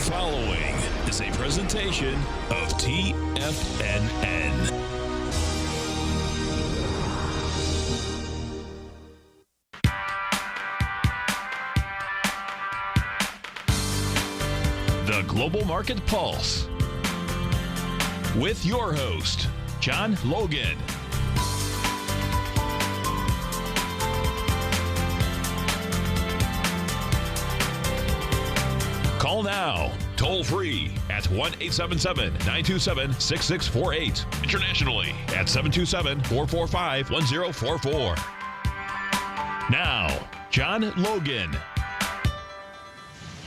following is a presentation of TFNN. The Global Market Pulse with your host, John Logan. Call now, toll free at 1-877-927-6648. Internationally at 727-445-1044. Now, John Logan.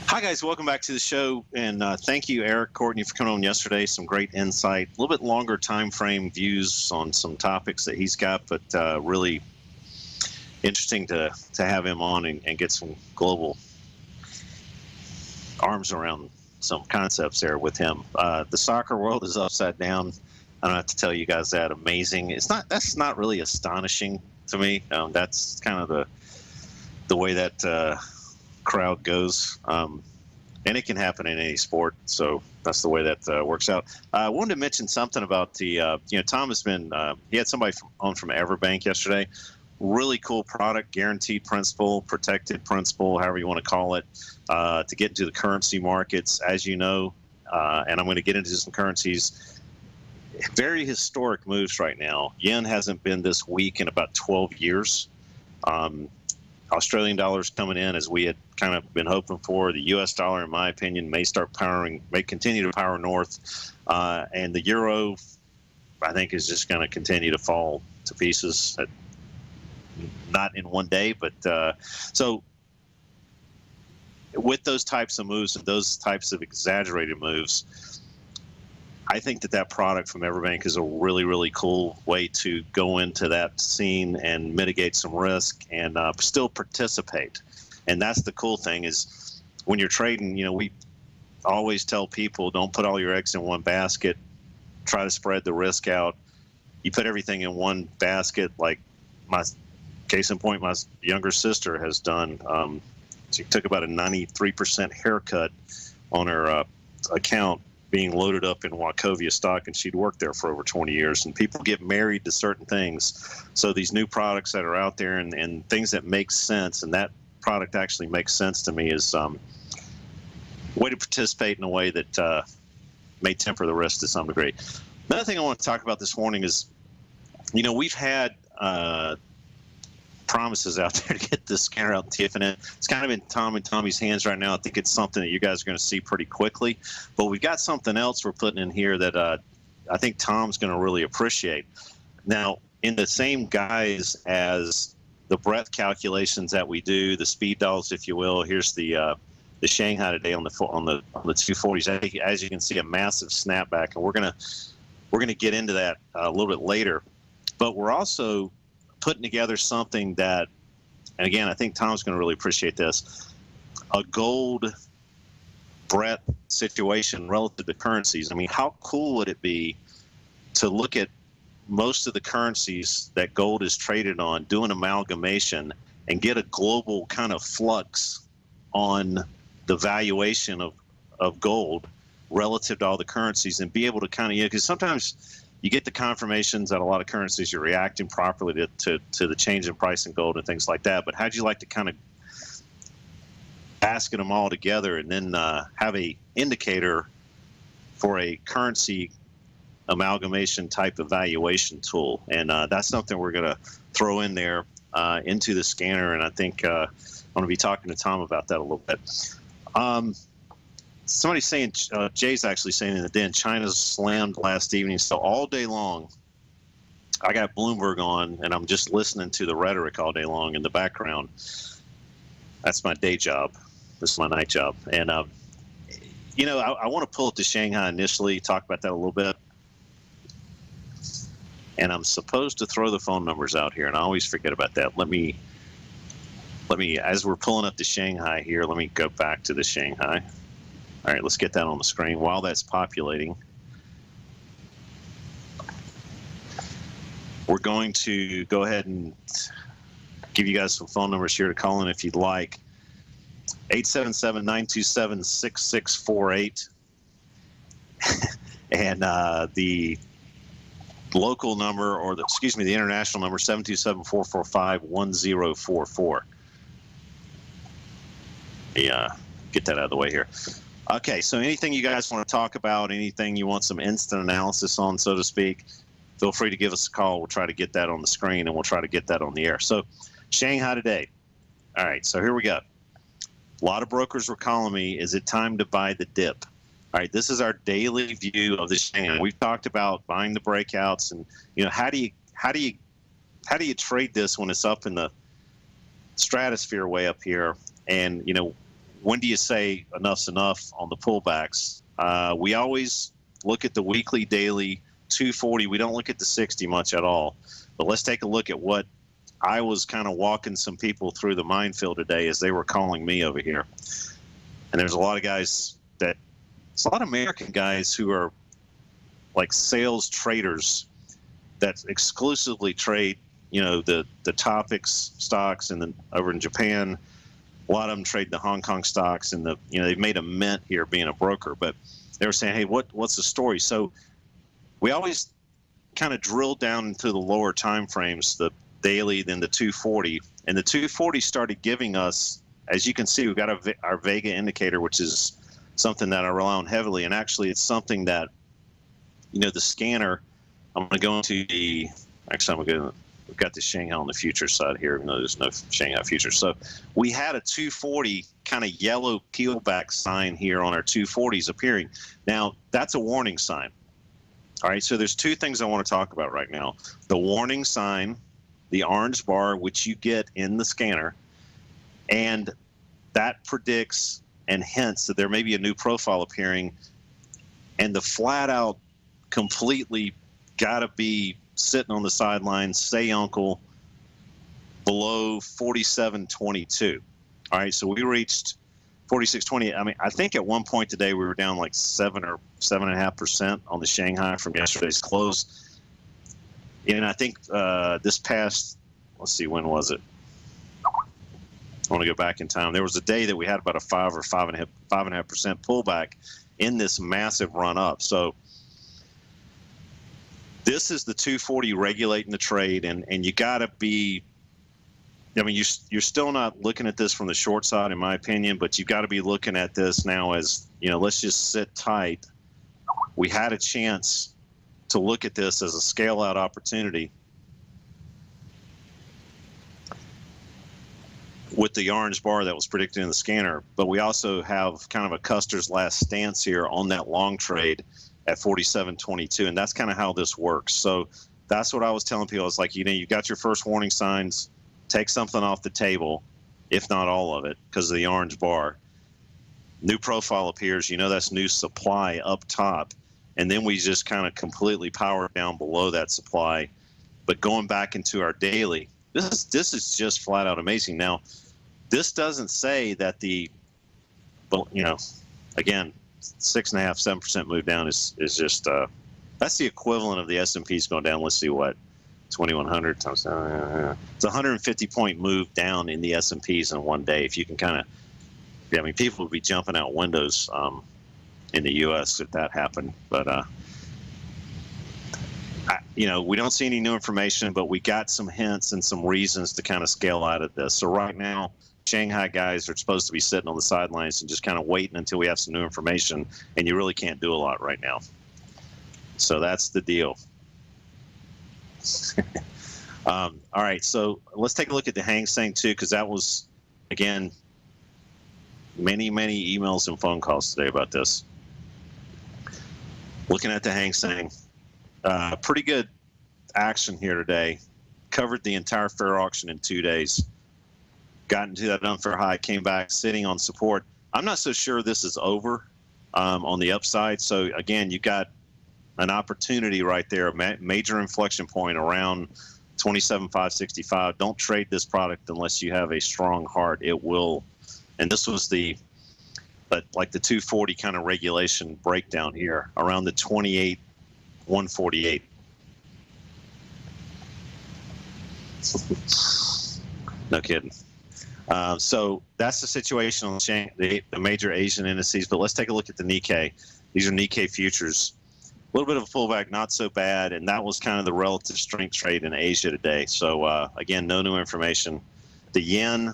Hi, guys. Welcome back to the show. And thank you, Eric Courtney, for coming on yesterday. Some great insight. A little bit longer time frame views on some topics that he's got, but really interesting to have him on and get some global arms around some concepts there with him. The soccer world is upside down. I don't have to tell you guys that. Amazing. That's not really astonishing to me. That's kind of the way that crowd goes. And it can happen in any sport. So that's the way that works out. I wanted to mention something about the, Tom has been, he had somebody on from Everbank yesterday. Really cool product, guaranteed principal, protected principal, however you want to call it, to get into the currency markets, as you know. And I'm going to get into some currencies. Very historic moves right now. Yen hasn't been this weak in about 12 years. Australian dollars coming in as we had kind of been hoping for. The U.S. dollar, in my opinion, may continue to power north. And the euro, I think, is just going to continue to fall to pieces. Not in one day, but so with those types of moves and those types of exaggerated moves, I think that product from Everbank is a really, really cool way to go into that scene and mitigate some risk and still participate. And that's the cool thing is when you're trading, we always tell people don't put all your eggs in one basket. Try to spread the risk out. You put everything in one basket, like case in point, my younger sister has done. She took about a 93% haircut on her account being loaded up in Wachovia stock, and she'd worked there for over 20 years. And people get married to certain things. So these new products that are out there and things that make sense, and that product actually makes sense to me, is a way to participate in a way that may temper the risk to some degree. Another thing I want to talk about this morning is, we've had promises out there to get this scanner out in TFNN. It's kind of in Tom and Tommy's hands right now. I think it's something that you guys are going to see pretty quickly. But we've got something else we're putting in here that I think Tom's going to really appreciate. Now, in the same guise as the breadth calculations that we do, the speed dials, if you will, here's the Shanghai today on the 240s. As you can see, a massive snapback, and we're gonna get into that a little bit later. But we're also putting together something that, and again, I think Tom's going to really appreciate this, a gold breadth situation relative to currencies. I mean, how cool would it be to look at most of the currencies that gold is traded on, do an amalgamation, and get a global kind of flux on the valuation of gold relative to all the currencies, and be able to kind of, because sometimes you get the confirmations that a lot of currencies you're reacting properly to the change in price in gold and things like that. But how'd you like to kind of basket them all together and then have a indicator for a currency amalgamation type evaluation tool? And that's something we're going to throw in there into the scanner. And I think I'm going to be talking to Tom about that a little bit. Somebody's saying, Jay's actually saying in the den, China's slammed last evening. So all day long, I got Bloomberg on, and I'm just listening to the rhetoric all day long in the background. That's my day job. This is my night job. And, I want to pull it to Shanghai initially, talk about that a little bit. And I'm supposed to throw the phone numbers out here, and I always forget about that. Let me, as we're pulling up to Shanghai here, let me go back to the Shanghai. All right, let's get that on the screen while that's populating. We're going to go ahead and give you guys some phone numbers here to call in if you'd like. 877-927-6648. And the local number, or the international number, 727-445-1044. Yeah, get that out of the way here. Okay, so anything you guys want to talk about, anything you want some instant analysis on, so to speak, feel free to give us a call. We'll try to get that on the screen, and we'll try to get that on the air. So Shanghai today. All right, so here we go. A lot of brokers were calling me, is it time to buy the dip? All right, this is our daily view of the Shanghai. We've talked about buying the breakouts, and how do you trade this when it's up in the stratosphere way up here? And when do you say enough's enough on the pullbacks? We always look at the weekly, daily 240. We don't look at the 60 much at all. But let's take a look at what I was kind of walking some people through the minefield today as they were calling me over here. And there's a lot of guys it's a lot of American guys who are like sales traders that exclusively trade, the topics stocks, and then over in Japan, a lot of them trade the Hong Kong stocks, and they've made a mint here being a broker. But they were saying, hey, what's the story? So we always kind of drill down into the lower time frames, the daily, then the 240, and the 240 started giving us, as you can see, we've got our Vega indicator, which is something that I rely on heavily. And actually it's something that, the scanner, I'm going to go into we've got the Shanghai on the future side here, even though there's no Shanghai future. So we had a 240 kind of yellow peelback sign here on our 240s appearing. Now that's a warning sign. All right, so there's two things I want to talk about right now. The warning sign, the orange bar, which you get in the scanner, and that predicts and hints that there may be a new profile appearing, and the flat out completely got to be sitting on the sidelines, say uncle, below 47.22. All right, so we reached 46.20. I mean, I think at one point today we were down like 7 or 7.5% on the Shanghai from yesterday's close. And I think this past, let's see, when was it? I want to go back in time. There was a day that we had about a 5 or 5.5% pullback in this massive run up. So this is the 240 regulating the trade, and you got to be, I mean, you're still not looking at this from the short side, in my opinion, but you got to be looking at this now as, let's just sit tight. We had a chance to look at this as a scale out opportunity with the orange bar that was predicted in the scanner, but we also have kind of a Custer's last stance here on that long trade at 47.22, and that's kind of how this works. So that's what I was telling people. It's like, you got your first warning signs, take something off the table, if not all of it, because of the orange bar. New profile appears, that's new supply up top, and then we just kind of completely power down below that supply. But going back into our daily, this is just flat out amazing. Now, this doesn't say that again, 6.5%, 7% move down is just that's the equivalent of the S&P's going down. Let's see what 2,100 times. It's a 150 point move down in the S&P's in one day. If you can kind of, people would be jumping out windows in the U.S. if that happened. But we don't see any new information, but we got some hints and some reasons to kind of scale out of this. So right now, Shanghai guys are supposed to be sitting on the sidelines and just kind of waiting until we have some new information, and you really can't do a lot right now. So that's the deal. All right, so let's take a look at the Hang Seng too, because that was, again, many emails and phone calls today about this. Looking at the Hang Seng, pretty good action here today. Covered the entire fair auction in 2 days. Got into that unfair high, came back sitting on support. I'm not so sure this is over on the upside. So again, you got an opportunity right there, a major inflection point around 27,565. Don't trade this product unless you have a strong heart. It will. And this was like the 240 kind of regulation breakdown here around the 28,148. No kidding. So that's the situation on the major Asian indices. But let's take a look at the Nikkei. These are Nikkei futures. A little bit of a pullback, not so bad, and that was kind of the relative strength trade in Asia today. So again, no new information. The yen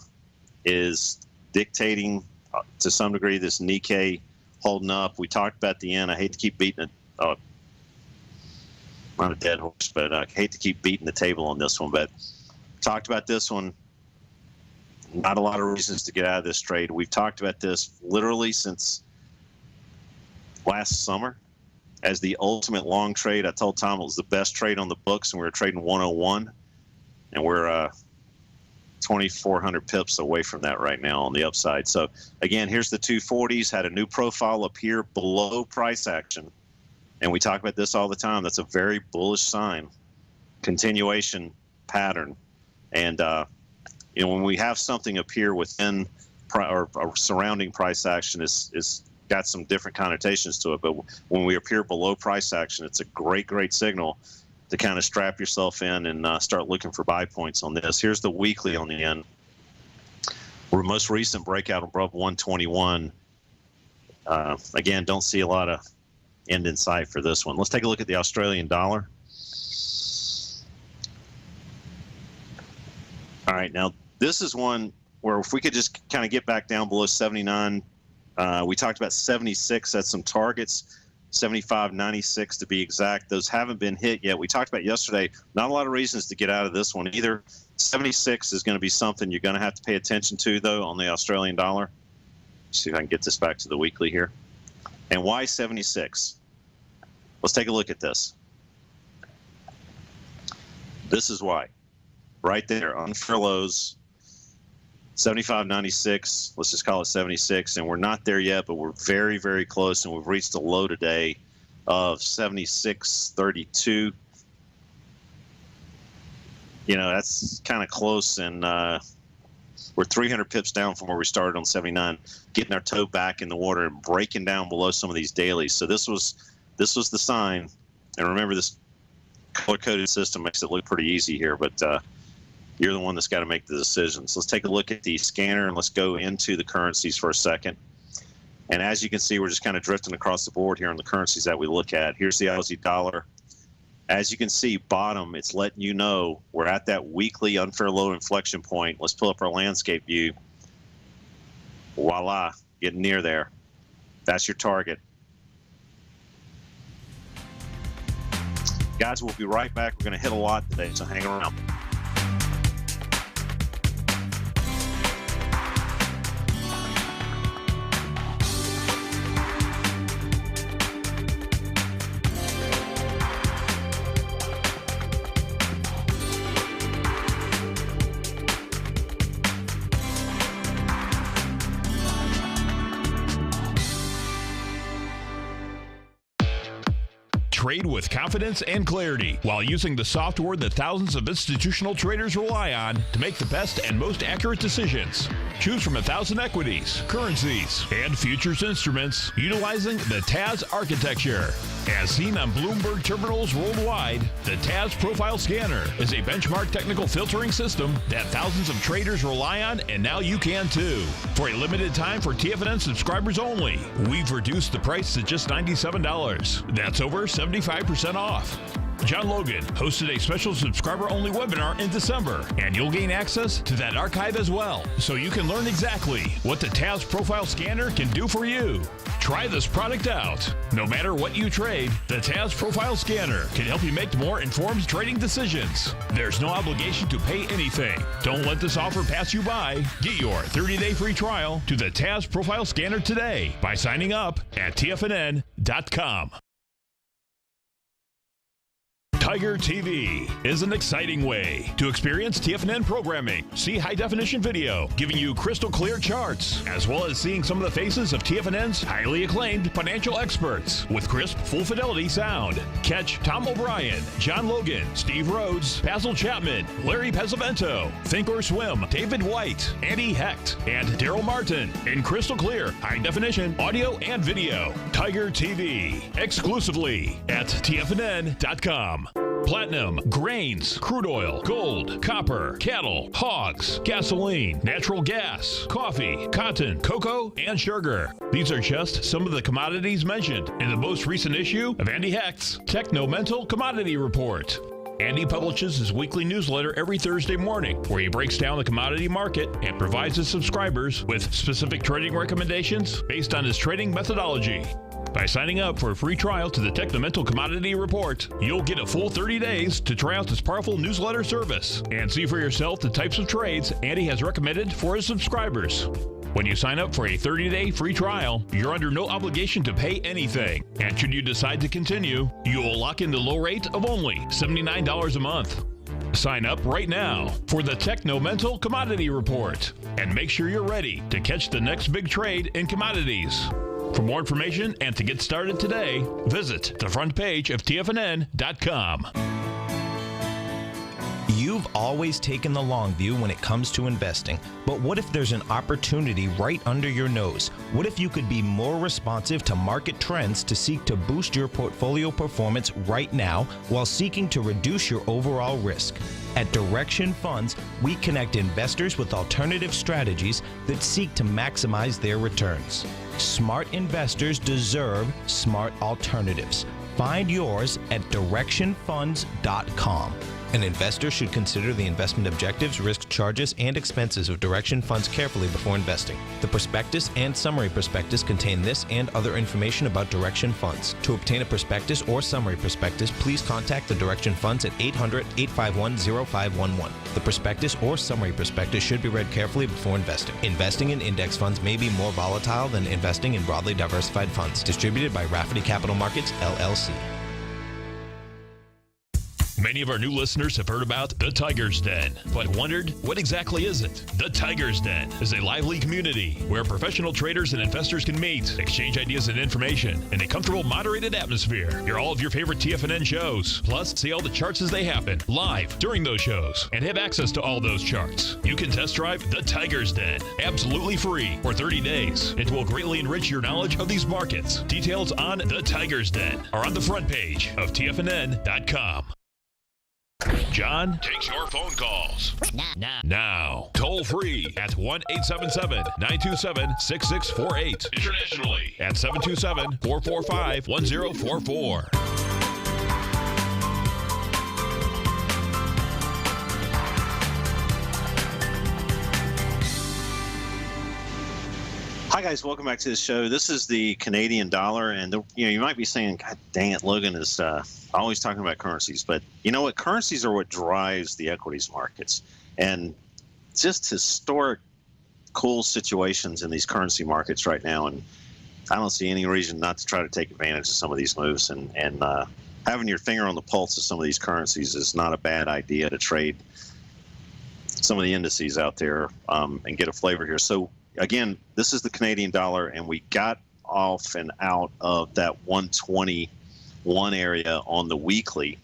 is dictating to some degree this Nikkei holding up. We talked about the yen. I hate to keep beating it. Not a dead horse, but I hate to keep beating the table on this one. But talked about this one. Not a lot of reasons to get out of this trade. We've talked about this literally since last summer as the ultimate long trade. I told Tom it was the best trade on the books, and we were trading 101, and we're 2,400 pips away from that right now on the upside. So again, here's the 240s, had a new profile appear below price action, and we talk about this all the time. That's a very bullish sign, continuation pattern, and when we have something appear within or surrounding price action, is got some different connotations to it. But when we appear below price action, it's a great signal to kind of strap yourself in and start looking for buy points on this. Here's the weekly on the end. Our most recent breakout above 121. Again, don't see a lot of end in sight for this one. Let's take a look at the Australian dollar. All right, now this is one where if we could just kind of get back down below 79, we talked about 76 at some targets, 75.96 to be exact. Those haven't been hit yet. We talked about yesterday, not a lot of reasons to get out of this one either. 76 is going to be something you're going to have to pay attention to, though, on the Australian dollar. Let's see if I can get this back to the weekly here. And why 76? Let's take a look at this. This is why. Right there, unfair lows, 75.96. Let's just call it 76, and we're not there yet, but we're very close, and we've reached a low today of 76.32. That's kind of close, and we're 300 pips down from where we started on 79, getting our toe back in the water and breaking down below some of these dailies. So this was the sign, and remember, this color-coded system makes it look pretty easy here, but you're the one that's got to make the decisions. Let's take a look at the scanner, and let's go into the currencies for a second. And as you can see, we're just kind of drifting across the board here on the currencies that we look at. Here's the Aussie dollar. As you can see, bottom, it's letting you know we're at that weekly unfair low inflection point. Let's pull up our landscape view. Voila, getting near there. That's your target. Guys, we'll be right back. We're going to hit a lot today, so hang around. Trade with confidence and clarity while using the software that thousands of institutional traders rely on to make the best and most accurate decisions. Choose from 1,000 equities, currencies, and futures instruments utilizing the TAS architecture. As seen on Bloomberg terminals worldwide, the TAS Profile Scanner is a benchmark technical filtering system that thousands of traders rely on, and now you can too. For a limited time for TFNN subscribers only, we've reduced the price to just $97. That's over 75% off. John Logan hosted a special subscriber-only webinar in December, and you'll gain access to that archive as well, so you can learn exactly what the TAS Profile Scanner can do for you. Try this product out. No matter what you trade, the TAS Profile Scanner can help you make more informed trading decisions. There's no obligation to pay anything. Don't let this offer pass you by. Get your 30-day free trial to the TAS Profile Scanner today by signing up at TFNN.com. Tiger TV is an exciting way to experience TFNN programming. See high-definition video, giving you crystal clear charts, as well as seeing some of the faces of TFNN's highly acclaimed financial experts with crisp, full-fidelity sound. Catch Tom O'Brien, John Logan, Steve Rhodes, Basil Chapman, Larry Pesavento, Think or Swim, David White, Andy Hecht, and Daryl Martin in crystal clear, high-definition audio and video. Tiger TV, exclusively at TFNN.com. platinum, grains, crude oil, gold, copper, cattle, hogs, gasoline, natural gas, coffee, cotton, cocoa, and sugar. These are just some of the commodities mentioned in the most recent issue of Andy Hecht's Techno-Mental Commodity Report. Andy publishes his weekly newsletter every Thursday morning, where he breaks down the commodity market and provides his subscribers with specific trading recommendations based on his trading methodology. By signing up for a free trial to the Techno-Mental Commodity Report, you'll get a full 30 days to try out this powerful newsletter service and see for yourself the types of trades Andy has recommended for his subscribers. When you sign up for a 30-day free trial, you're under no obligation to pay anything. And should you decide to continue, you will lock in the low rate of only $79 a month. Sign up right now for the Techno-Mental Commodity Report and make sure you're ready to catch the next big trade in commodities. For more information and to get started today, visit the front page of TFNN.com. You've always taken the long view when it comes to investing, but what if there's an opportunity right under your nose? What if you could be more responsive to market trends to seek to boost your portfolio performance right now while seeking to reduce your overall risk? At Direction Funds, we connect investors with alternative strategies that seek to maximize their returns. Smart investors deserve smart alternatives. Find yours at directionfunds.com. An investor should consider the investment objectives, risk charges, and expenses of Direction Funds carefully before investing. The prospectus and summary prospectus contain this and other information about Direction Funds. To obtain a prospectus or summary prospectus, please contact the Direction Funds at 800-851-0511. The prospectus or summary prospectus should be read carefully before investing. Investing in index funds may be more volatile than investing in broadly diversified funds. Distributed by Rafferty Capital Markets, LLC. Many of our new listeners have heard about the Tiger's Den, but wondered, what exactly is it? The Tiger's Den is a lively community where professional traders and investors can meet, exchange ideas and information in a comfortable, moderated atmosphere. Hear all of your favorite TFNN shows, plus see all the charts as they happen live during those shows, and have access to all those charts. You can test drive the Tiger's Den absolutely free for 30 days. It will greatly enrich your knowledge of these markets. Details on the Tiger's Den are on the front page of TFNN.com. John takes your phone calls now. Toll free at 1-877-927-6648. Internationally at 727-445-1044. Hi guys, welcome back to the show. This is the Canadian dollar, and you might be saying, "God dang it, Logan is always talking about currencies." But you know what? Currencies are what drives the equities markets, and just historic, cool situations in these currency markets right now. And I don't see any reason not to try to take advantage of some of these moves. And having your finger on the pulse of some of these currencies is not a bad idea to trade some of the indices out there and get a flavor here. So again, this is the Canadian dollar, and we got off and out of that 121 area on the weekly,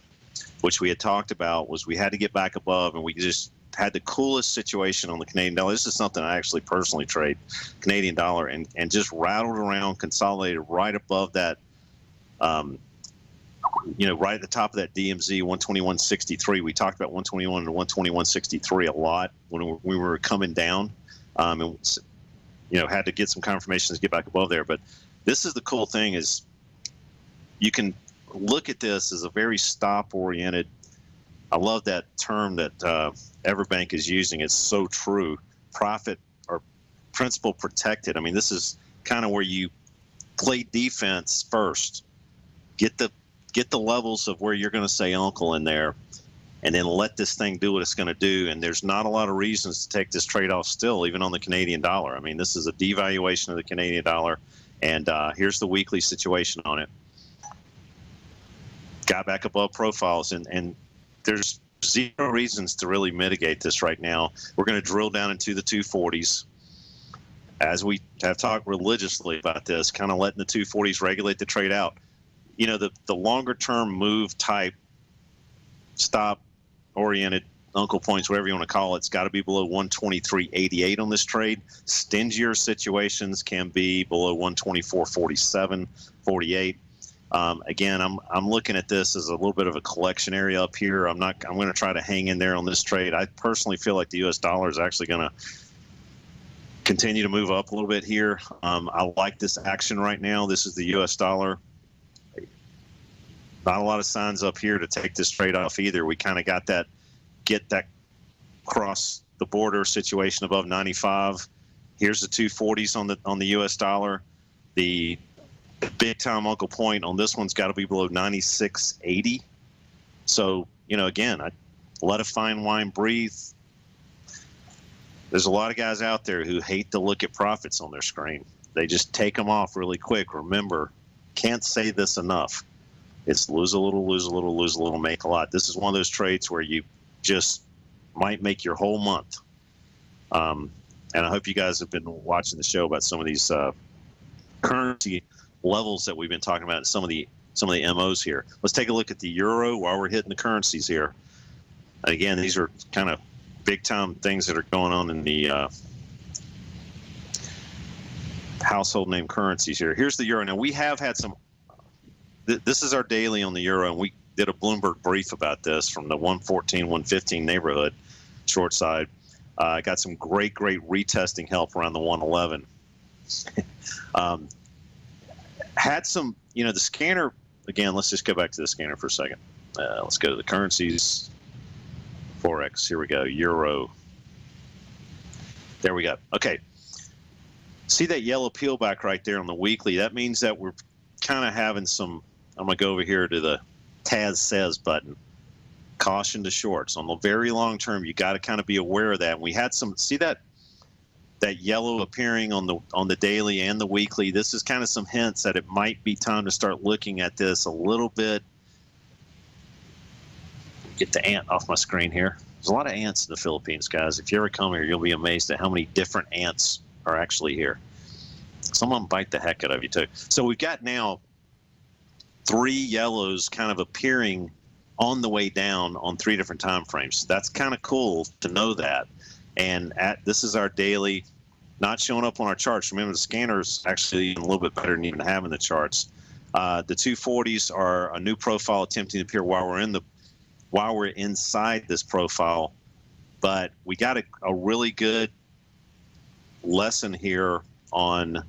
which we had talked about was we had to get back above, and we just had the coolest situation on the Canadian dollar. This is something I actually personally trade, Canadian dollar, and just rattled around, consolidated right above that, right at the top of that DMZ 121.63. We talked about 121 to 121.63 a lot when we were coming down, and had to get some confirmations to get back above there. But this is the cool thing is you can look at this as a very stop-oriented. I love that term that Everbank is using. It's so true. Profit or principal protected. I mean, this is kind of where you play defense first. Get the levels of where you're going to say uncle in there, and then let this thing do what it's going to do. And there's not a lot of reasons to take this trade-off still, even on the Canadian dollar. I mean, this is a devaluation of the Canadian dollar, and here's the weekly situation on it. Got back above profiles, and there's zero reasons to really mitigate this right now. We're going to drill down into the 240s. As we have talked religiously about this, kind of letting the 240s regulate the trade out. The longer-term move type stop-oriented uncle points, whatever you want to call it, it's got to be below 123.88 on this trade. Stingier situations can be below 124.47, 48. Again, I'm looking at this as a little bit of a collection area up here. I'm going to try to hang in there on this trade. I personally feel like the U.S. dollar is actually going to continue to move up a little bit here. I like this action right now. This is the U.S. dollar. Not a lot of signs up here to take this trade off either. We kind of got that, get that cross the border situation above 95. Here's the 240s on the U.S. dollar. The big time Uncle Point on this one's got to be below 96.80. So, again, I let a fine wine breathe. There's a lot of guys out there who hate to look at profits on their screen. They just take them off really quick. Remember, can't say this enough. It's lose a little, lose a little, lose a little, make a lot. This is one of those trades where you just might make your whole month. And I hope you guys have been watching the show about some of these currency levels that we've been talking about, and some of the MOs here. Let's take a look at the euro while we're hitting the currencies here. And again, these are kind of big time things that are going on in the household name currencies here. Here's the euro. Now we have had some. This is our daily on the euro, and we did a Bloomberg brief about this from the 114, 115 neighborhood, short side. Got some great retesting help around the 111. Had some, the scanner, again, let's just go back to the scanner for a second. Let's go to the currencies, Forex, here we go, euro. There we go. Okay. See that yellow peel back right there on the weekly? That means that we're kind of having some, I'm going to go over here to the Taz Says button. Caution to shorts. On the very long term, you got to kind of be aware of that. And we had some, see that yellow appearing on the daily and the weekly. This is kind of some hints that it might be time to start looking at this a little bit. Get the ant off my screen here. There's a lot of ants in the Philippines, guys. If you ever come here, you'll be amazed at how many different ants are actually here. Some of them bite the heck out of you too. So we've got now 3 yellows kind of appearing on the way down on 3 different time frames. That's kind of cool to know that. And this is our daily, not showing up on our charts. Remember, the scanner's actually even a little bit better than even having the charts. The 240s are a new profile attempting to appear while we're inside this profile. But we got a really good lesson here on,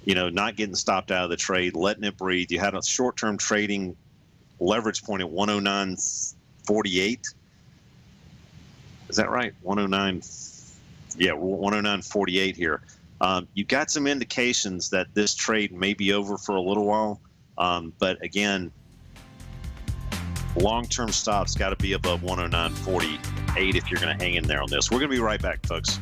not getting stopped out of the trade, letting it breathe. You had a short-term trading leverage point at 109.48. Is that right? 109. Yeah, 109.48 here. You got some indications that this trade may be over for a little while. But again, long-term stops got to be above 109.48 if you're going to hang in there on this. We're going to be right back, folks.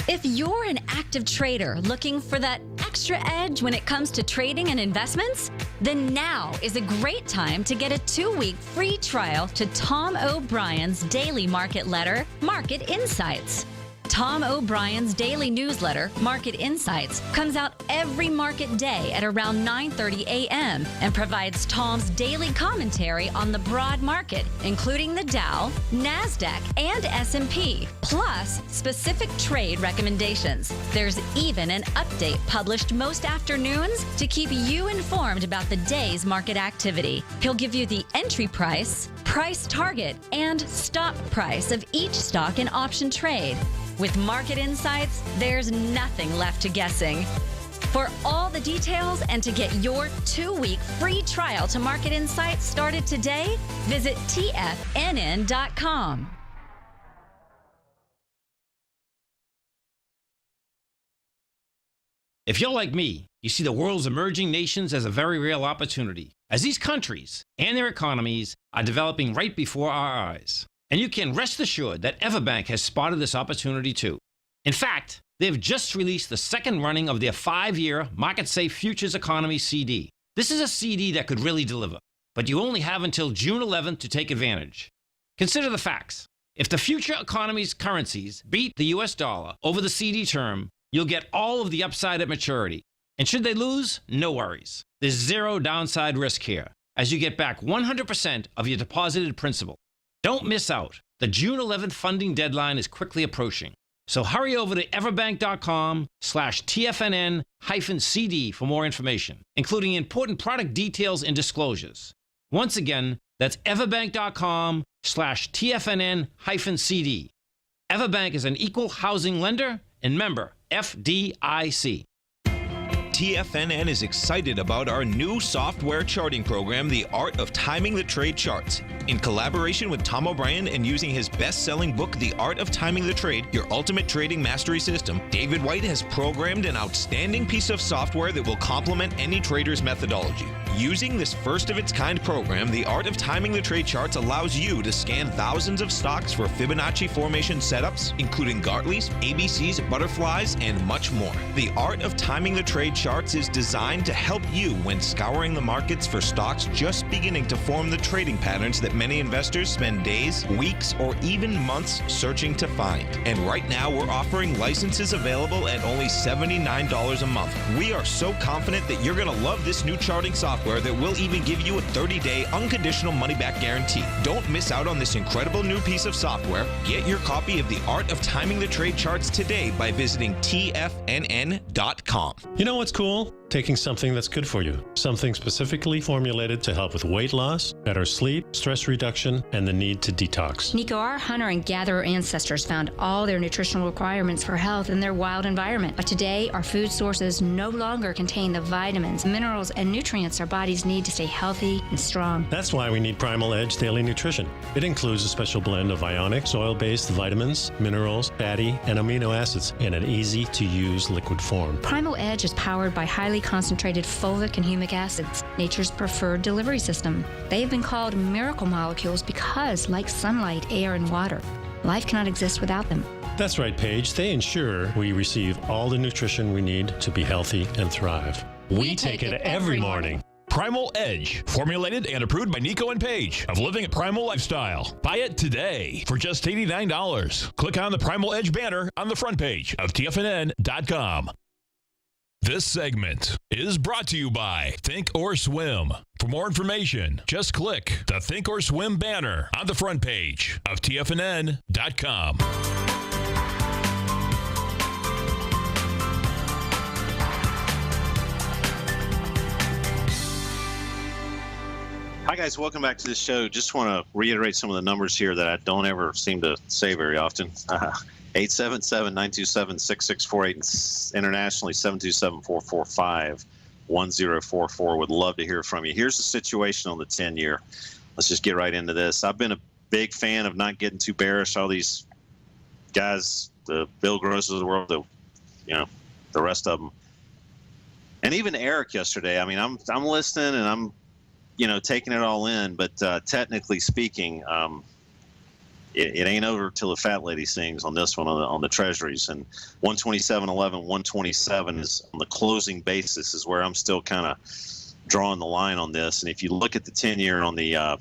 If you're an active trader looking for that extra edge when it comes to trading and investments, then now is a great time to get a 2-week free trial to Tom O'Brien's daily market letter, Market Insights. Tom O'Brien's daily newsletter, Market Insights, comes out every market day at around 9:30 a.m. and provides Tom's daily commentary on the broad market, including the Dow, NASDAQ, and S&P, plus specific trade recommendations. There's even an update published most afternoons to keep you informed about the day's market activity. He'll give you the entry price, price target, and stop price of each stock and option trade. With Market Insights, there's nothing left to guessing. For all the details and to get your 2-week free trial to Market Insights started today, visit TFNN.com. If you're like me, you see the world's emerging nations as a very real opportunity, as these countries and their economies are developing right before our eyes. And you can rest assured that Everbank has spotted this opportunity too. In fact, they've just released the second running of their 5-year Market Safe Futures Economy CD. This is a CD that could really deliver, but you only have until June 11th to take advantage. Consider the facts. If the future economy's currencies beat the US dollar over the CD term, you'll get all of the upside at maturity. And should they lose, no worries. There's zero downside risk here, as you get back 100% of your deposited principal. Don't miss out. The June 11th funding deadline is quickly approaching. So hurry over to everbank.com/TFNN-CD for more information, including important product details and disclosures. Once again, that's everbank.com/TFNN-CD. Everbank is an equal housing lender and member FDIC. TFNN is excited about our new software charting program, The Art of Timing the Trade Charts. In collaboration with Tom O'Brien and using his best-selling book, The Art of Timing the Trade, Your Ultimate Trading Mastery System, David White has programmed an outstanding piece of software that will complement any trader's methodology. Using this first-of-its-kind program, The Art of Timing the Trade Charts allows you to scan thousands of stocks for Fibonacci formation setups, including Gartley's, ABC's, butterflies, and much more. The Art of Timing the Trade Charts is designed to help you when scouring the markets for stocks just beginning to form the trading patterns that many investors spend days, weeks, or even months searching to find. And right now, we're offering licenses available at only $79 a month. We are so confident that you're going to love this new charting software that will even give you a 30-day unconditional money-back guarantee. Don't miss out on this incredible new piece of software. Get your copy of The Art of Timing the Trade Charts today by visiting TFNN.com. You know what's cool? Taking something that's good for you. Something specifically formulated to help with weight loss, better sleep, stress reduction, and the need to detox. Nico, our hunter and gatherer ancestors found all their nutritional requirements for health in their wild environment. But today, our food sources no longer contain the vitamins, minerals, and nutrients our bodies need to stay healthy and strong. That's why we need Primal Edge Daily Nutrition. It includes a special blend of ionic, soil-based vitamins, minerals, fatty, and amino acids in an easy-to-use liquid form. Primal Edge is powered by highly concentrated fulvic and humic acids, nature's preferred delivery system. They have been called miracle molecules because, like sunlight, air, and water, life cannot exist without them. That's right, Paige. They ensure we receive all the nutrition we need to be healthy and thrive. We take it every morning. Primal Edge, formulated and approved by Nico and Paige of Living a Primal Lifestyle. Buy it today for just $89. Click on the Primal Edge banner on the front page of TFNN.com. This segment is brought to you by Think or Swim. For more information, just click the Think or Swim banner on the front page of TFNN.com. Hi, guys. Welcome back to the show. Just want to reiterate some of the numbers here that I don't ever seem to say very often. 877-927-6648, and internationally 727-445-1044. Would love to hear from you. Here's the situation on the 10-year. Let's just get right into this. I've been a big fan of not getting too bearish. All these guys, the Bill Grosses of the world, the rest of them, and even Eric yesterday. I mean, I'm listening and I'm taking it all in, but technically speaking, it ain't over till the fat lady sings on this one on the treasuries. And 127.11, 127 is on the closing basis is where I'm still kind of drawing the line on this. And if you look at the 10-year on the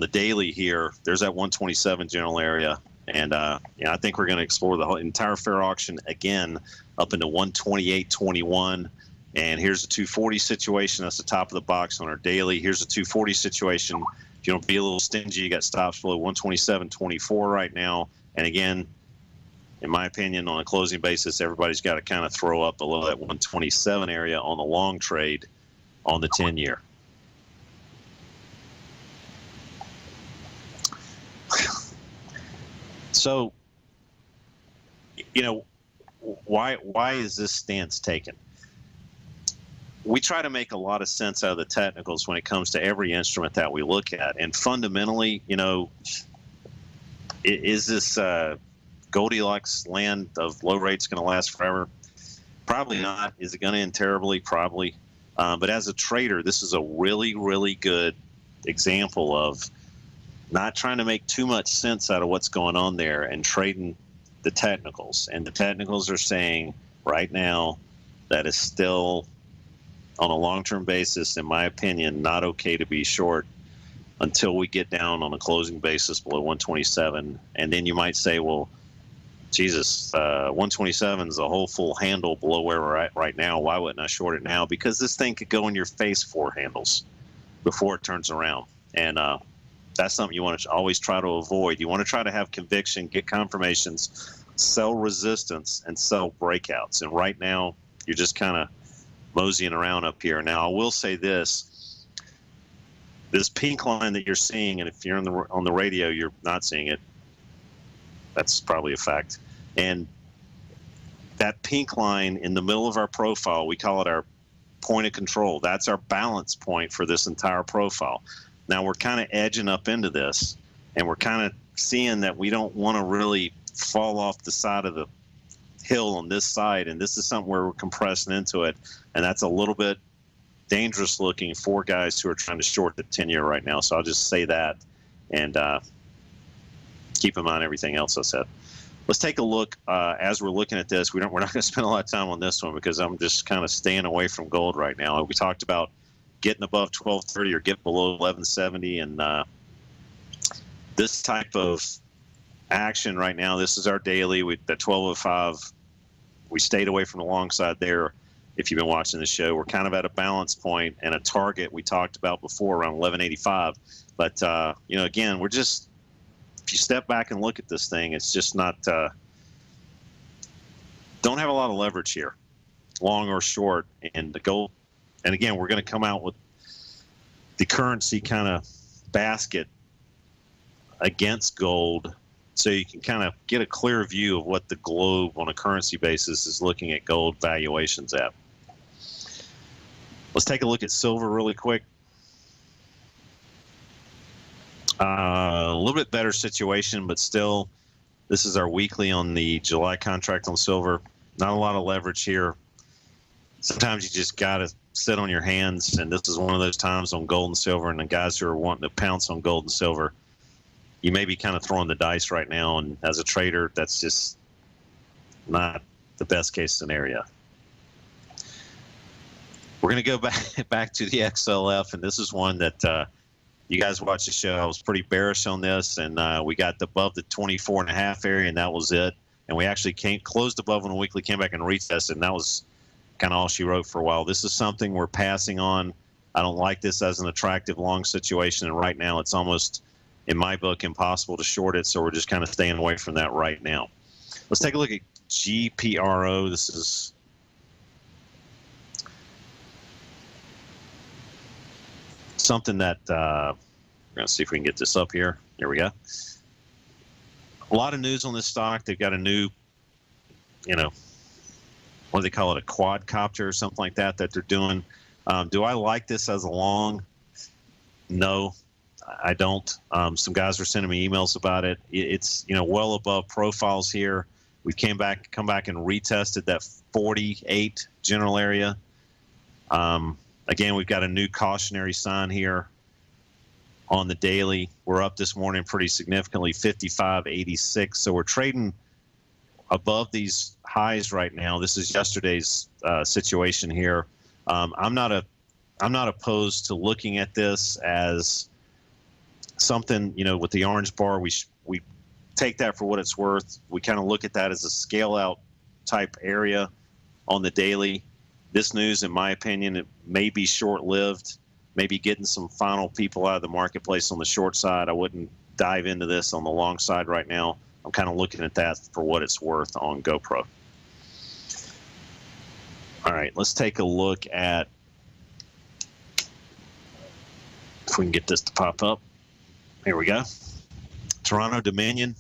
daily here, there's that 127 general area. And I think we're going to explore the whole entire fair auction again up into 128.21. And here's the 240 situation. That's the top of the box on our daily. Here's the 240 situation. If you don't be a little stingy, you got stops below 127.24 right now. And again, in my opinion, on a closing basis, everybody's got to kind of throw up below that 127 area on the long trade on the 10-year. So, why is this stance taken? We try to make a lot of sense out of the technicals when it comes to every instrument that we look at. And fundamentally, is this Goldilocks land of low rates going to last forever? Probably not. Is it going to end terribly? Probably. But as a trader, this is a really, really good example of not trying to make too much sense out of what's going on there and trading the technicals. And the technicals are saying right now that is still, on a long-term basis, in my opinion, not okay to be short until we get down on a closing basis below 127. And then you might say, well, Jesus, 127 is a whole full handle below where we're at right now. Why wouldn't I short it now? Because this thing could go in your face 4 handles before it turns around. And that's something you want to always try to avoid. You want to try to have conviction, get confirmations, sell resistance, and sell breakouts. And right now, you're just kind of moseying around up here. Now, I will say this pink line that you're seeing, and if you're on the radio, you're not seeing it. That's probably a fact. And that pink line in the middle of our profile, we call it our point of control. That's our balance point for this entire profile. Now we're kind of edging up into this, and we're kind of seeing that we don't want to really fall off the side of the hill on this side, and this is something where we're compressing into it, and that's a little bit dangerous looking for guys who are trying to short the 10-year right now. So I'll just say that, and keep in mind everything else I said. Let's take a look as we're looking at this. We're not going to spend a lot of time on this one because I'm just kind of staying away from gold right now. We talked about getting above 1230 or get below 1170, and this type of action right now, this is our daily. At 1205, we stayed away from the long side there. If you've been watching the show, we're kind of at a balance point and a target we talked about before around 1185. But again, we're just, if you step back and look at this thing, it's just not, don't have a lot of leverage here, long or short. And the gold, and again, we're going to come out with the currency kind of basket against gold, so you can kind of get a clear view of what the globe on a currency basis is looking at gold valuations at. Let's take a look at silver really quick. A little bit better situation, but still, this is our weekly on the July contract on silver. Not a lot of leverage here. Sometimes you just got to sit on your hands, and this is one of those times on gold and silver, and the guys who are wanting to pounce on gold and silver, you may be kind of throwing the dice right now, and as a trader, that's just not the best case scenario. We're going to go back to the XLF, and this is one that you guys watch the show. I was pretty bearish on this, and we got above the 24.5 area, and that was it. And we actually closed above on the weekly, came back and retested, and that was kind of all she wrote for a while. This is something we're passing on. I don't like this as an attractive long situation, and right now it's almost, in my book, impossible to short it, so we're just kind of staying away from that right now. Let's take a look at GPRO. This is something that we're going to see if we can get this up here. There we go. A lot of news on this stock. They've got a new, what do they call it, a quadcopter or something like that they're doing. Do I like this as a long? No, I don't. Some guys were sending me emails about it. It's well above profiles here. We come back and retested that 48 general area. Again, we've got a new cautionary sign here on the daily. We're up this morning pretty significantly, 55.86. So we're trading above these highs right now. This is yesterday's situation here. I'm not opposed to looking at this as something, with the orange bar. We take that for what it's worth. We kind of look at that as a scale out type area on the daily. This news, in my opinion, it may be short lived, maybe getting some final people out of the marketplace on the short side. I wouldn't dive into this on the long side right now. I'm kind of looking at that for what it's worth on GoPro. All right, let's take a look at, if we can get this to pop up. Here we go. Toronto Dominion.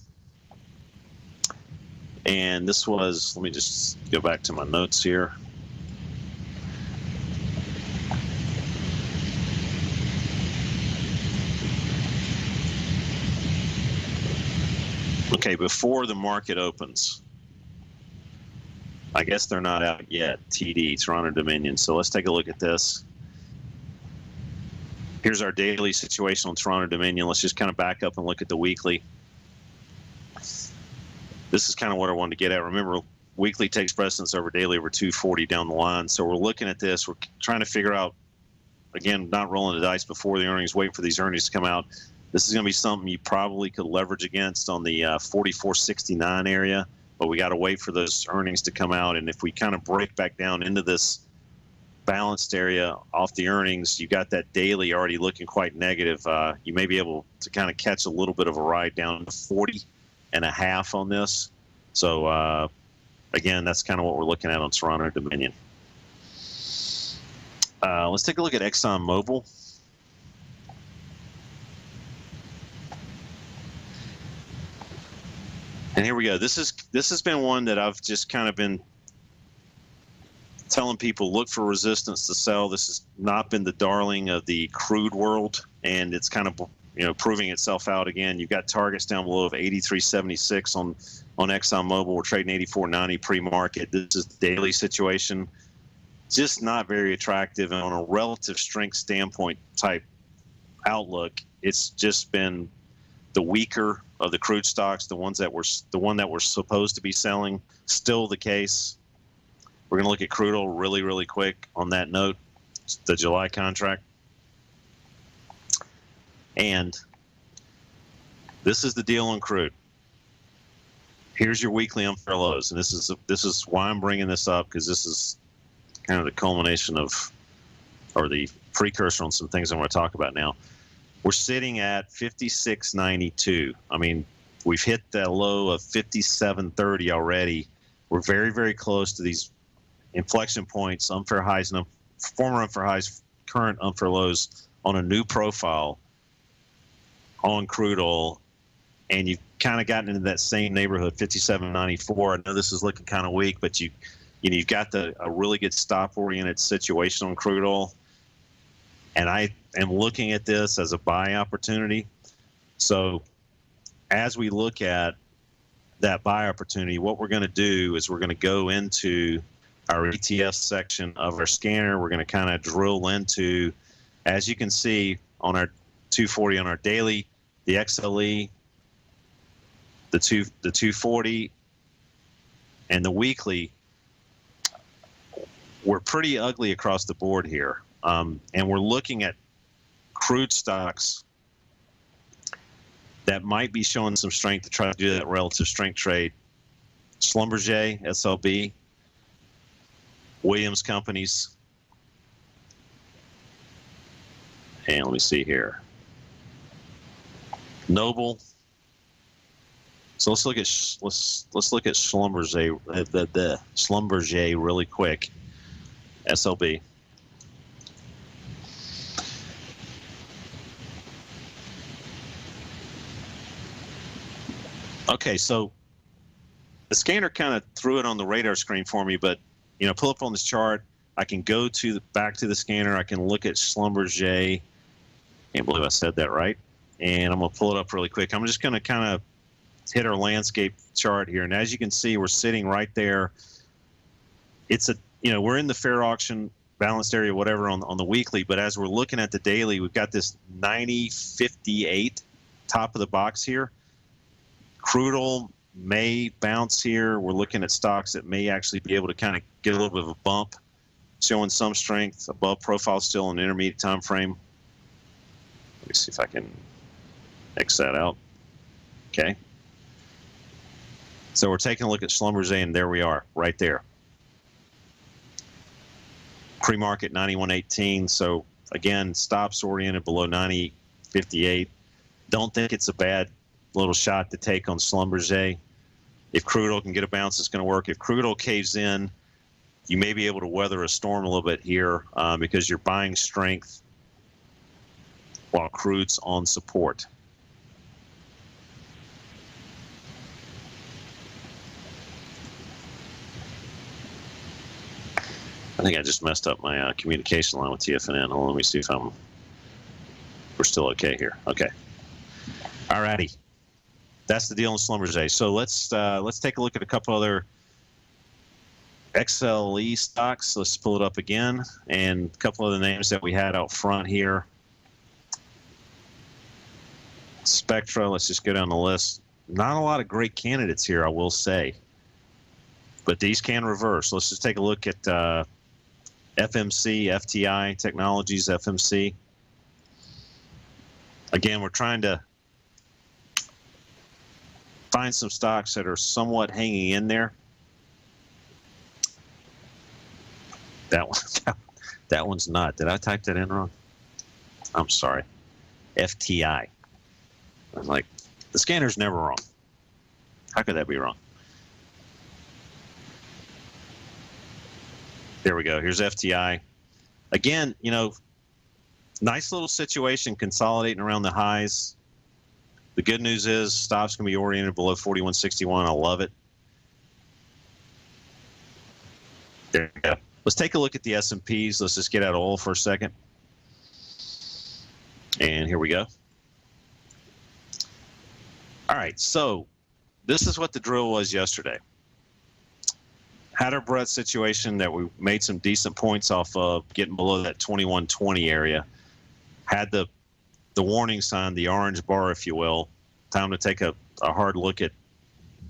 And this was, let me just go back to my notes here. Okay, before the market opens, I guess they're not out yet, TD, Toronto Dominion. So let's take a look at this. Here's our daily situation on Toronto Dominion. Let's just kind of back up and look at the weekly. This is kind of what I wanted to get at. Remember, weekly takes precedence over daily over 240 down the line. So we're looking at this. We're trying to figure out again, not rolling the dice before the earnings, waiting for these earnings to come out. This is going to be something you probably could leverage against on the 44.69 area, but we got to wait for those earnings to come out. And if we kind of break back down into this balanced area off the earnings, you got that daily already looking quite negative. You may be able to kind of catch a little bit of a ride down to 40.5 on this. So again, that's kind of what we're looking at on Toronto Dominion. Let's take a look at ExxonMobil. And here we go. This has been one that I've just kind of been telling people, look for resistance to sell. This has not been the darling of the crude world, and it's kind of, you know, proving itself out again. You've got targets down below of 83.76 on ExxonMobil. We're trading 84.90 pre-market. This is the daily situation. Just not very attractive, and on a relative strength standpoint type outlook, it's just been the weaker of the crude stocks, the one that we're supposed to be selling. Still the case. We're going to look at crude oil really, really quick on that note, the July contract. And this is the deal on crude. Here's your weekly unfair lows, and this is why I'm bringing this up, because this is kind of the culmination of, or the precursor on some things I'm going to talk about now. We're sitting at 56.92. I mean, we've hit the low of 57.30 already. We're very, very close to these inflection points, unfair highs, former unfair highs, current unfair lows on a new profile on crude oil. And you've kind of gotten into that same neighborhood, 57.94. I know this is looking kind of weak, but you've got a really good stop-oriented situation on crude oil. And I am looking at this as a buy opportunity. So as we look at that buy opportunity, what we're going to do is we're going to go into our ETF section of our scanner. We're going to kind of drill into, as you can see on our 240 on our daily, the XLE, the 240, and the weekly. We're pretty ugly across the board here. And we're looking at crude stocks that might be showing some strength to try to do that relative strength trade. Schlumberger, SLB, Williams Companies, and let me see here, Noble. So let's look at Schlumberger, the Schlumberger really quick. SLB. Okay, so the scanner kind of threw it on the radar screen for me, but you know, pull up on this chart. I can go to back to the scanner. I can look at Schlumberger. Can't believe I said that right. And I'm gonna pull it up really quick. I'm just gonna kind of hit our landscape chart here, and as you can see, we're sitting right there. It's we're in the fair auction balanced area, whatever, on the weekly, but as we're looking at the daily, we've got this 90.58 top of the box here. Crude oil may bounce here. We're looking at stocks that may actually be able to kind of get a little bit of a bump, showing some strength above profile still in the intermediate time frame. Let me see if I can X that out. Okay. So we're taking a look at Schlumberger, and there we are, right there. Pre-market 91.18. So again, stops oriented below 90.58. Don't think it's a bad little shot to take on Schlumberger. If crude oil can get a bounce, it's going to work. If crude oil caves in, you may be able to weather a storm a little bit here because you're buying strength while crude's on support. I think I just messed up my communication line with TFNN. Hold on, let me see if we're still okay here. Okay. All righty. That's the deal on Schlumberger. So let's take a look at a couple other XLE stocks. Let's pull it up again, and a couple of the names that we had out front here. Spectra. Let's just go down the list. Not a lot of great candidates here, I will say, but these can reverse. Let's just take a look at FMC, FTI Technologies, FMC. Again, we're trying to find some stocks that are somewhat hanging in there. That one's not. Did I type that in wrong? I'm sorry. FTI. I'm like, the scanner's never wrong. How could that be wrong? There we go. Here's FTI. Again, nice little situation consolidating around the highs. The good news is stops can be oriented below 41.61. I love it. There we go. Let's take a look at the S&Ps. Let's just get out of oil for a second. And here we go. All right, so this is what the drill was yesterday. Had our Brett situation that we made some decent points off of, getting below that 2120 area. Had the warning sign, the orange bar, if you will. Time to take a hard look at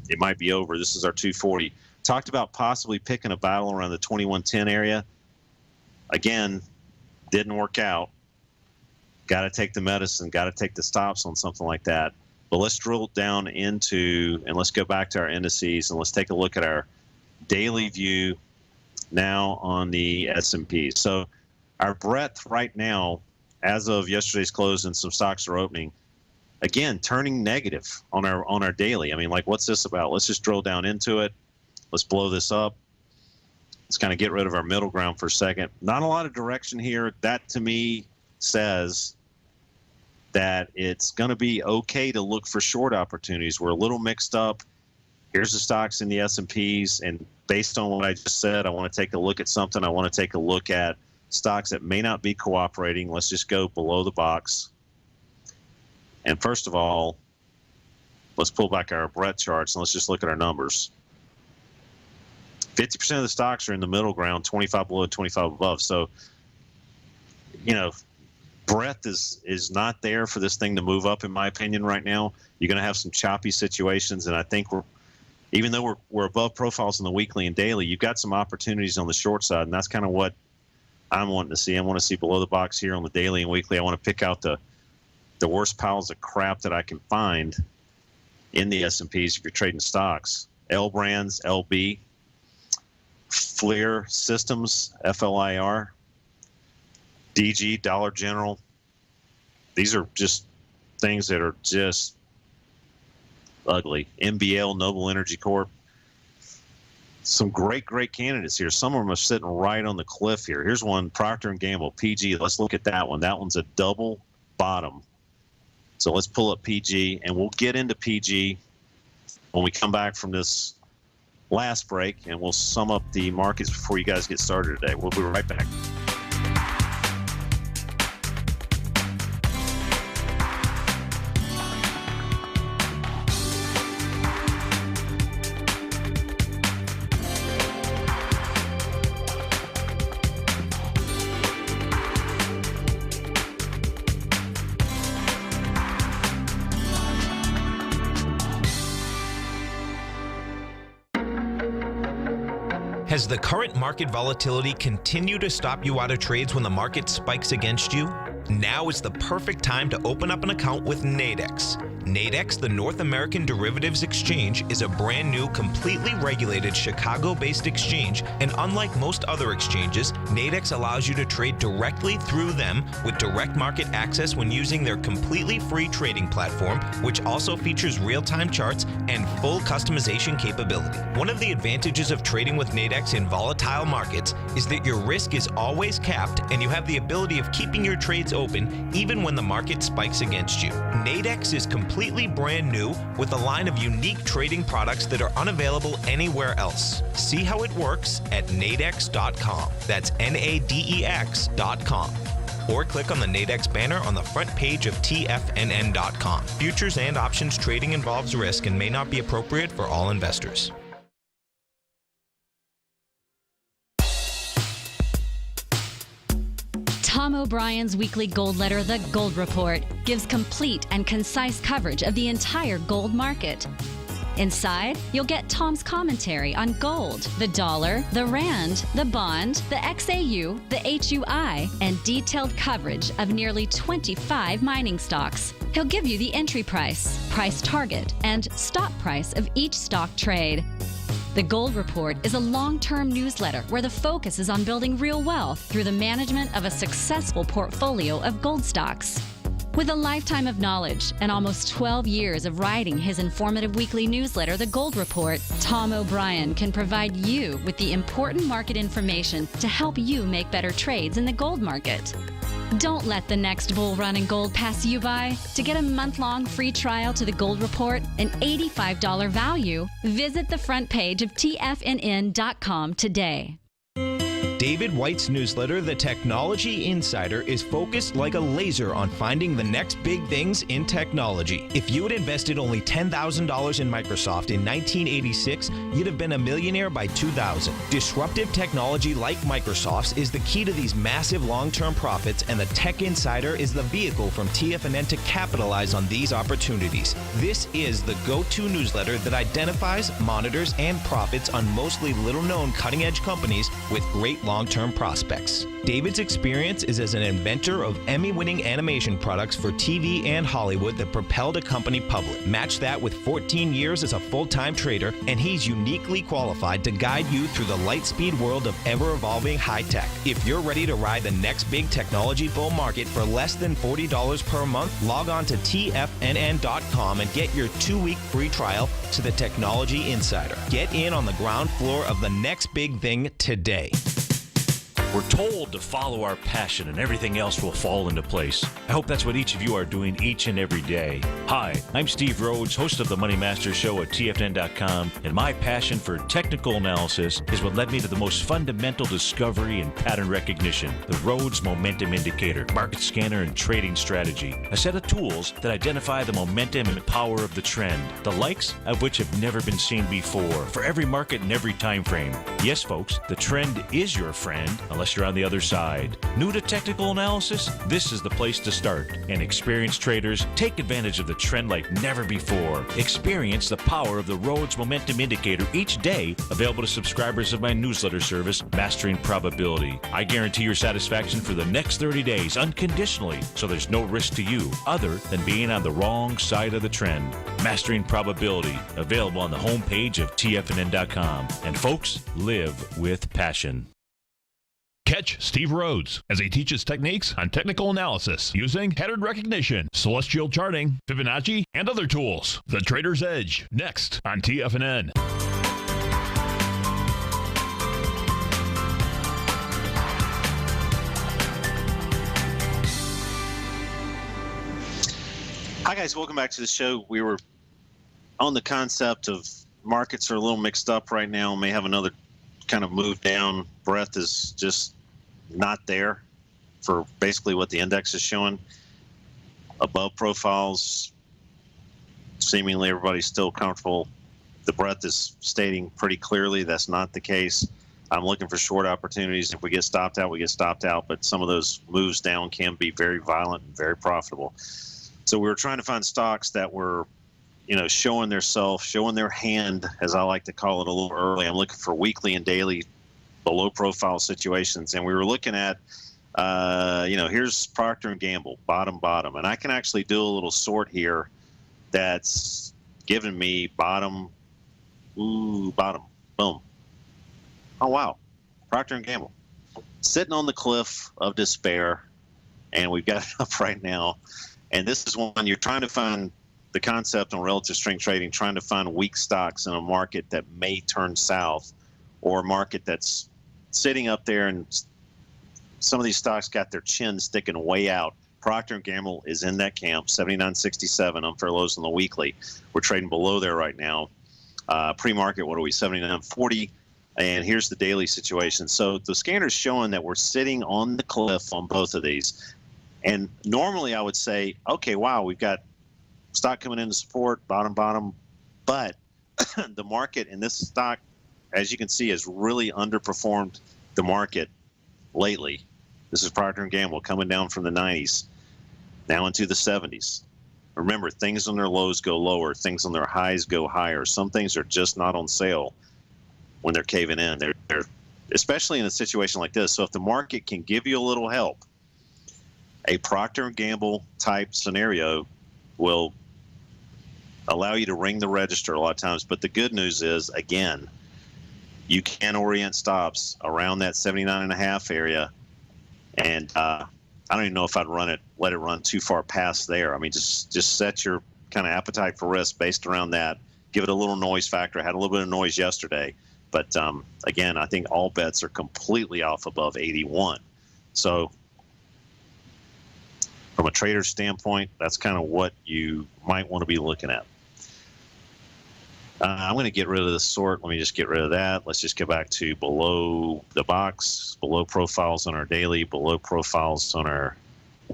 it. Might be over. This is our 240. Talked about possibly picking a battle around the 2110 area. Again, didn't work out. Got to take the medicine, got to take the stops on something like that. But let's drill down into, and let's go back to our indices, and let's take a look at our daily view now on the S&P. So our breadth right now, as of yesterday's close, and some stocks are opening, again, turning negative on our daily. I mean, like, what's this about? Let's just drill down into it. Let's blow this up. Let's kind of get rid of our middle ground for a second. Not a lot of direction here. That, to me, says that it's going to be okay to look for short opportunities. We're a little mixed up. Here's the stocks in the S&Ps, and based on what I just said, I want to take a look at something. I want to take a look at stocks that may not be cooperating. Let's just go below the box. And first of all, let's pull back our breadth charts, and let's just look at our numbers. 50% of the stocks are in the middle ground, 25 below, 25 above. So, breadth is not there for this thing to move up, in my opinion, right now. You're going to have some choppy situations, and I think even though we're above profiles in the weekly and daily, you've got some opportunities on the short side, and that's kind of what I'm wanting to see. I want to see below the box here on the daily and weekly. I want to pick out the worst piles of crap that I can find in the S&Ps if you're trading stocks. L Brands, LB, FLIR Systems, FLIR, DG, Dollar General. These are just things that are just ugly. MBL, Noble Energy Corp. Some great candidates here. Some of them are sitting right on the cliff here. Here's one, Procter & Gamble, PG. Let's look at that one. That one's a double bottom. So let's pull up PG, and we'll get into PG when we come back from this last break, and we'll sum up the markets before you guys get started today. We'll be right back. Has the current market volatility continued to stop you out of trades when the market spikes against you? Now is the perfect time to open up an account with Nadex. Nadex, the North American Derivatives Exchange, is a brand new, completely regulated Chicago-based exchange, and unlike most other exchanges, Nadex allows you to trade directly through them with direct market access when using their completely free trading platform, which also features real-time charts and full customization capability. One of the advantages of trading with Nadex in volatile markets is that your risk is always capped and you have the ability of keeping your trades open even when the market spikes against you. Nadex is completely brand new with a line of unique trading products that are unavailable anywhere else. See how it works at nadex.com. That's NADEX.com. Or click on the Nadex banner on the front page of TFNN.com. Futures and options trading involves risk and may not be appropriate for all investors. Tom O'Brien's weekly gold letter, The Gold Report, gives complete and concise coverage of the entire gold market. Inside, you'll get Tom's commentary on gold, the dollar, the rand, the bond, the XAU, the HUI, and detailed coverage of nearly 25 mining stocks. He'll give you the entry price, price target, and stop price of each stock trade. The Gold Report is a long-term newsletter where the focus is on building real wealth through the management of a successful portfolio of gold stocks. With a lifetime of knowledge and almost 12 years of writing his informative weekly newsletter, The Gold Report, Tom O'Brien can provide you with the important market information to help you make better trades in the gold market. Don't let the next bull run in gold pass you by. To get a month-long free trial to The Gold Report, an $85 value, visit the front page of TFNN.com today. David White's newsletter, The Technology Insider, is focused like a laser on finding the next big things in technology. If you had invested only $10,000 in Microsoft in 1986, you'd have been a millionaire by 2000. Disruptive technology like Microsoft's is the key to these massive long-term profits, and the Tech Insider is the vehicle from TFNN to capitalize on these opportunities. This is the go-to newsletter that identifies, monitors, and profits on mostly little-known cutting-edge companies with great long-term prospects. David's experience is as an inventor of Emmy-winning animation products for TV and Hollywood that propelled a company public. Match that with 14 years as a full-time trader, and he's uniquely qualified to guide you through the light-speed world of ever-evolving high-tech. If you're ready to ride the next big technology bull market for less than $40 per month, log on to TFNN.com and get your 2-week free trial to the Technology Insider. Get in on the ground floor of the next big thing today. We're told to follow our passion and everything else will fall into place. I hope that's what each of you are doing each and every day. Hi, I'm Steve Rhodes, host of the Money Master Show at TFNN.com, and my passion for technical analysis is what led me to the most fundamental discovery in pattern recognition, the Rhodes Momentum Indicator, market scanner, and trading strategy, a set of tools that identify the momentum and power of the trend, the likes of which have never been seen before, for every market and every time frame. Yes, folks, the trend is your friend, unless you're on the other side. New to technical analysis? This is the place to start. And experienced traders take advantage of the trend like never before. Experience the power of the Rhodes Momentum Indicator each day, available to subscribers of my newsletter service, Mastering Probability. I guarantee your satisfaction for the next 30 days unconditionally, so there's no risk to you other than being on the wrong side of the trend. Mastering Probability, available on the homepage of TFNN.com. And folks, live with passion. Catch Steve Rhodes as he teaches techniques on technical analysis using pattern recognition, celestial charting, Fibonacci, and other tools. The Trader's Edge, next on TFNN. Hi guys, welcome back to the show. We were on the concept of markets are a little mixed up right now, may have another kind of move down. Breadth is just not there for basically what the index is showing. Above profiles, seemingly everybody's still comfortable. The breadth is stating pretty clearly that's not the case. I'm looking for short opportunities. If we get stopped out, we get stopped out, but some of those moves down can be very violent and very profitable. So we were trying to find stocks that were, showing their self, showing their hand, as I like to call it, a little early. I'm looking for weekly and daily below profile situations. And we were looking at, here's Procter & Gamble, bottom. And I can actually do a little sort here that's giving me bottom, boom. Oh, wow. Procter & Gamble. Sitting on the cliff of despair, and we've got it up right now. And this is one you're trying to find the concept on relative strength trading, trying to find weak stocks in a market that may turn south, or a market that's sitting up there, and some of these stocks got their chin sticking way out. Procter & Gamble is in that camp, 79.67 unfair lows on the weekly. We're trading below there right now. Pre-market, what are we, 79.40? And here's the daily situation. So the scanner's showing that we're sitting on the cliff on both of these. And normally I would say, okay, wow, we've got stock coming into support, bottom. But the market in this stock, as you can see, has really underperformed the market lately. This is Procter & Gamble coming down from the 90s, now into the 70s. Remember, things on their lows go lower, things on their highs go higher. Some things are just not on sale when they're caving in. They're especially in a situation like this. So if the market can give you a little help, a Procter & Gamble type scenario will allow you to ring the register a lot of times. But the good news is, again, you can orient stops around that 79.5 area. And I don't even know if I'd let it run too far past there. I mean, just set your kind of appetite for risk based around that. Give it a little noise factor. I had a little bit of noise yesterday. But again, I think all bets are completely off above 81. So from a trader's standpoint, that's kind of what you might want to be looking at. I'm going to get rid of the sort. Let me just get rid of that. Let's just go back to below the box, below profiles on our daily, below profiles on our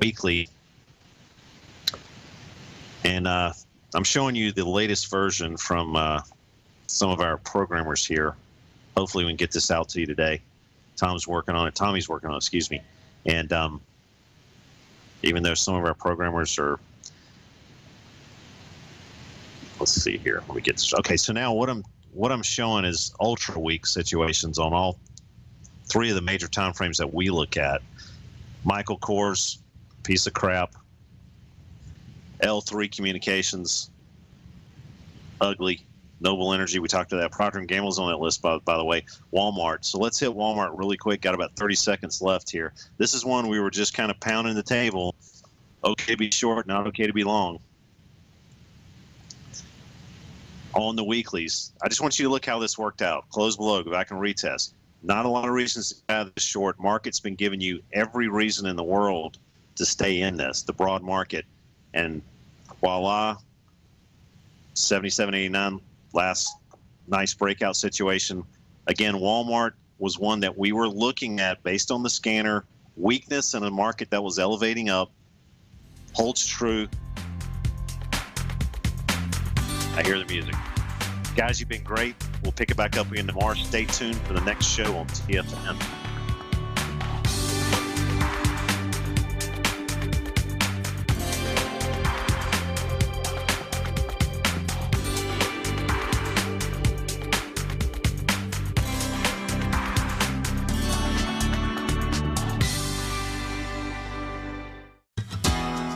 weekly. And I'm showing you the latest version from some of our programmers here. Hopefully we can get this out to you today. Tommy's working on it, excuse me. And even though some of our programmers are, let's see here. Let me get this. Okay, so now what I'm showing is ultra weak situations on all three of the major time frames that we look at. Michael Kors, piece of crap. L3 Communications, ugly. Noble Energy, we talked to that. Procter & Gamble's on that list, by the way. Walmart. So let's hit Walmart really quick. Got about 30 seconds left here. This is one we were just kind of pounding the table. Okay to be short, not okay to be long. On the weeklies, I just want you to look how this worked out. Close below, go back and retest. Not a lot of reasons to have this short. Market's been giving you every reason in the world to stay in this, the broad market. And voila, 77.89. Last nice breakout situation. Again, Walmart was one that we were looking at based on the scanner. Weakness in a market that was elevating up holds true. I hear the music. Guys, you've been great. We'll pick it back up again tomorrow. Stay tuned for the next show on TFNN.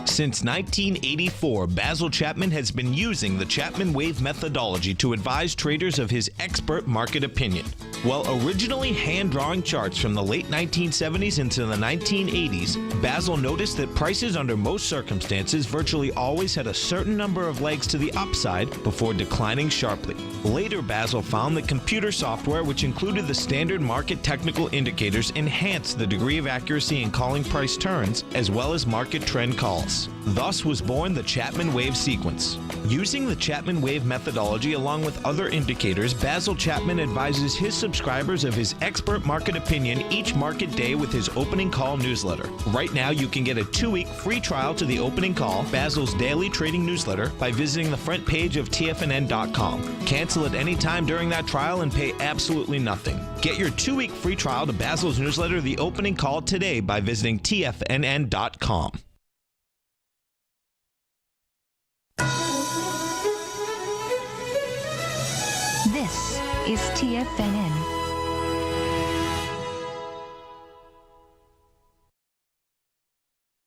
Since 1984, Basil Chapman has been using the Chapman Wave methodology to advise traders of his expert market opinion. While originally hand-drawing charts from the late 1970s into the 1980s, Basil noticed that prices under most circumstances virtually always had a certain number of legs to the upside before declining sharply. Later, Basil found that computer software, which included the standard market technical indicators, enhanced the degree of accuracy in calling price turns as well as market trend calls. Thus was born the Chapman Wave sequence. Using the Chapman Wave methodology along with other indicators, Basil Chapman advises his subscribers of his expert market opinion each market day with his opening call newsletter. Right now, you can get a 2-week free trial to the opening call, Basil's daily trading newsletter, by visiting the front page of TFNN.com. Cancel at any time during that trial and pay absolutely nothing. Get your 2-week free trial to Basil's newsletter, The Opening Call, today by visiting TFNN.com. This is TFNN.